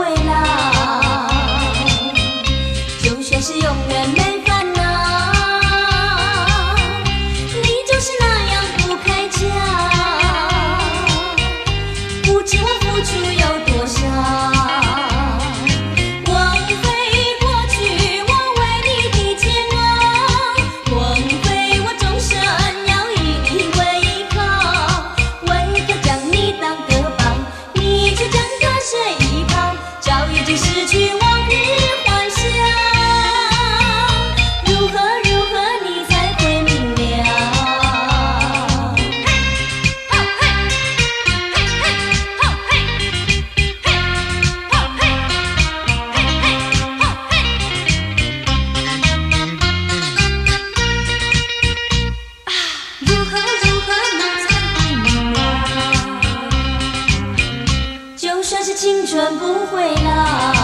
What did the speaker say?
会老，就算是永远没烦恼，你就是那样不开窍，不知我付出有多少。枉费过去我为你的煎熬，枉费我终身要以你为依靠，为何将你当个宝，你却将它随意抛，早已经失去往日幻想。如何你才会明了？嘿，吼嘿，嘿嘿，吼嘿，嘿，吼嘿，嘿嘿，吼嘿。如何你才会明了？就算是青春不会老。